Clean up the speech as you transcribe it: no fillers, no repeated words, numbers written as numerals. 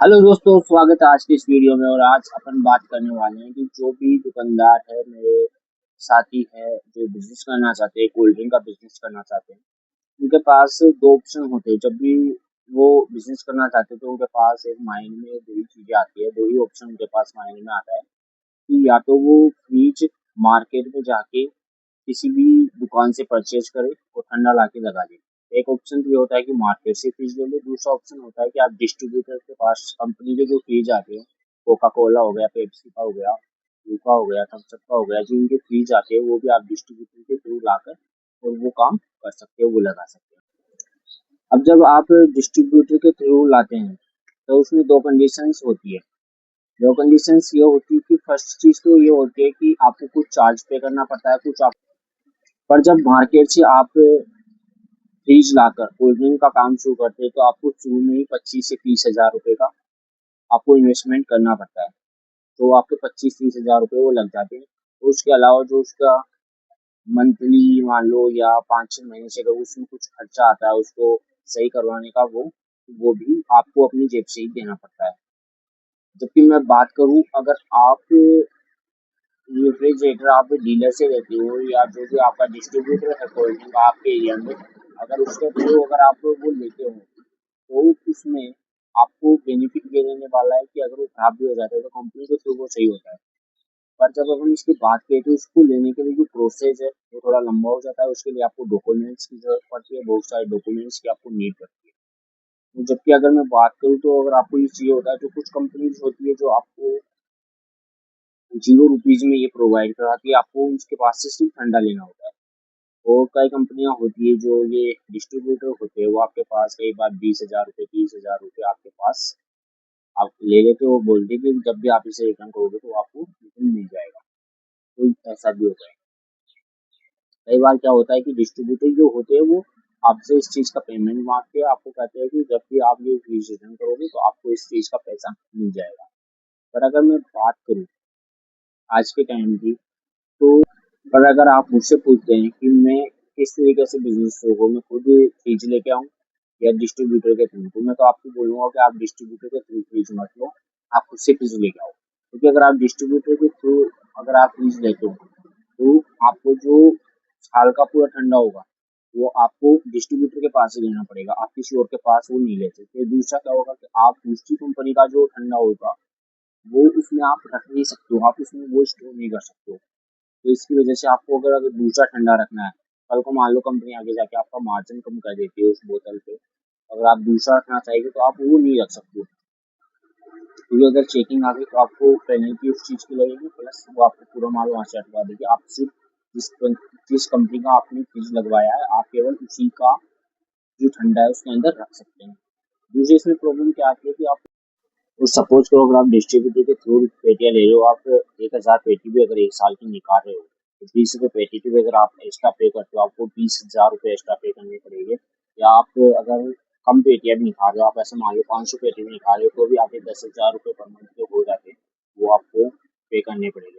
Hello दोस्तों, स्वागत है आज की इस वीडियो में। और आज अपन बात करने वाले हैं कि जो भी दुकानदार है, मेरे साथी है जो बिजनेस करना चाहते हैं, कोल्ड ड्रिंक का बिजनेस करना चाहते हैं, उनके पास दो ऑप्शन होते हैं। जब भी वो बिजनेस करना चाहते हैं तो उनके पास एक माइंड में दो ही चीजें आती है, दो ही ऑप्शन उनके पास माइंड में आता है कि या तो वो फ्रिज मार्केट में जाके किसी भी दुकान से परचेज करे और ठंडा लाके लगा दे। एक ऑप्शन तो ये होता है कि मार्केट से फ्रिज ले लो। दूसरा ऑप्शन होता है कि आप डिस्ट्रीब्यूटर के पास, कंपनी के जो फ्रिज आते हैं, कोका कोला हो गया, पेप्सी का हो गया, लूका हो गया, थम्स अप का हो गया, जो इनके फ्रिज आते हैं वो भी आप डिस्ट्रीब्यूटर के थ्रू लाकर और वो काम कर सकते हो, वो लगा सकते हैं। अब जब आप डिस्ट्रीब्यूटर के थ्रू लाते हैं तो उसमें दो कंडीशंस होती है। दो कंडीशंस ये होती है कि फर्स्ट चीज तो ये होती है कि आपको कुछ चार्ज पे करना पड़ता है, कुछ आप। पर जब मार्केट से आप फ्रिज लाकर कोल्ड ड्रिंक का काम शुरू करते हैं तो आपको शुरू में ही 25 से 30 हजार रुपए का आपको इन्वेस्टमेंट करना पड़ता है। तो आपके 25-30 हजार रुपए वो लग जाते हैं। तो उसके अलावा जो उसका मंथली मान लो या 5-6 महीने से अगर उसमें कुछ खर्चा आता है उसको सही करवाने का, वो भी आपको अपनी जेब से ही देना पड़ता है। जबकि मैं बात करूं, अगर आप रेफ्रिजरेटर आप डीलर से लेते हो या जो भी आपका डिस्ट्रीब्यूटर है कोल्ड ड्रिंक का आपके एरिया में, अगर उसके थ्रू अगर आप वो लेते हो तो उसमें आपको बेनिफिट ये रहने वाला है कि अगर वो खराब भी हो जाता है तो कंपनी के थ्रू वो सही होता है। पर जब अपन इसकी बात करें तो उसको लेने के लिए जो प्रोसेस है वो थोड़ा लंबा हो जाता है। उसके लिए आपको डॉक्यूमेंट्स की जरूरत पड़ती है, बहुत सारे डॉक्यूमेंट्स की आपको नीड पड़ती है। तो जबकि अगर मैं बात करूँ तो अगर आपको ये चाहिए होता है तो कुछ कंपनीज होती है जो आपको 0 रुपीज में ये प्रोवाइड कराती है, आपको उसके पास से सिर्फ ठंडा लेना होता है। और कई कंपनियां होती है जो ये डिस्ट्रीब्यूटर होते हैं, वो आपके पास कई बार 20 हजार रुपये 30 हजार रुपये आपके पास आप ले लेते हो, बोलते कि जब भी आप इसे रिटर्न करोगे तो आपको रिटर्न मिल जाएगा। तो ऐसा भी होता है। कई बार क्या होता है कि डिस्ट्रीब्यूटर जो होते हैं वो आपसे इस चीज़ का पेमेंट मांगते हैं, आपको कहते हैं कि जब भी आप ये चीज़ रिटर्न करोगे तो आपको इस चीज़ का पैसा मिल जाएगा। पर अगर मैं बात करूँ आज के टाइम की, तो पर अगर आप मुझसे पूछते हैं कि मैं किस तरीके से बिजनेस शुरू करूँ, मैं खुद फ्रिज लेके आऊँ या डिस्ट्रीब्यूटर के थ्रू, तो मैं तो आपको बोलूँगा कि आप डिस्ट्रीब्यूटर के थ्रू फ्रिज मत लो, आप खुद से फ्रिज लेके आओ। क्योंकि अगर आप डिस्ट्रीब्यूटर के थ्रू अगर आप फ्रिज लेते हो तो आपको जो साल का पूरा ठंडा होगा वो आपको डिस्ट्रीब्यूटर के पास ही लेना पड़ेगा, आप किसी और के पास वो नहीं ले सकते। दूसरा क्या होगा कि आप दूसरी कंपनी का जो ठंडा होगा वो उसमें आप रख नहीं सकते हो, आप उसमें वो स्टोर नहीं कर सकते हो। तो इसकी वजह से आपको अगर दूसरा ठंडा रखना है, कल को मान लो कंपनी आगे जाके आपका मार्जिन कम कर देती है उस बोतल पे, अगर आप दूसरा रखना चाहेंगे तो आप वो नहीं रख सकते। क्योंकि अगर चेकिंग आ गई तो आपको पेनल्टी उस चीज़ की लगेगी, प्लस वो आपको पूरा माल वहाँ से हटवा देगी। आप सिर्फ जिस कंपनी का आपने फ्रिज लगवाया है आप केवल उसी का जो ठंडा है उसके अंदर रख सकते हैं। दूसरी इसमें प्रॉब्लम क्या आती है कि आप, तो सपोज करो अगर आप डिस्ट्रीब्यूटर के थ्रू पेटियां ले रहे हो, आप 1000 पेटी भी अगर एक साल की निकाल रहे हो तो 20 रुपये पेटी की भी अगर आप एक्स्ट्रा पे करते हो आपको 20 हजार रुपये एक्स्ट्रा पे करने पड़ेंगे। या आप अगर कम पेटियां भी निकाल रहे हो, आप ऐसे मान लो 500 पेटी भी निकाल रहे हो तो भी आपके 10 हजार रुपये पर मंथ के हो जाते हैं, वो आपको पे करने पड़ेंगे।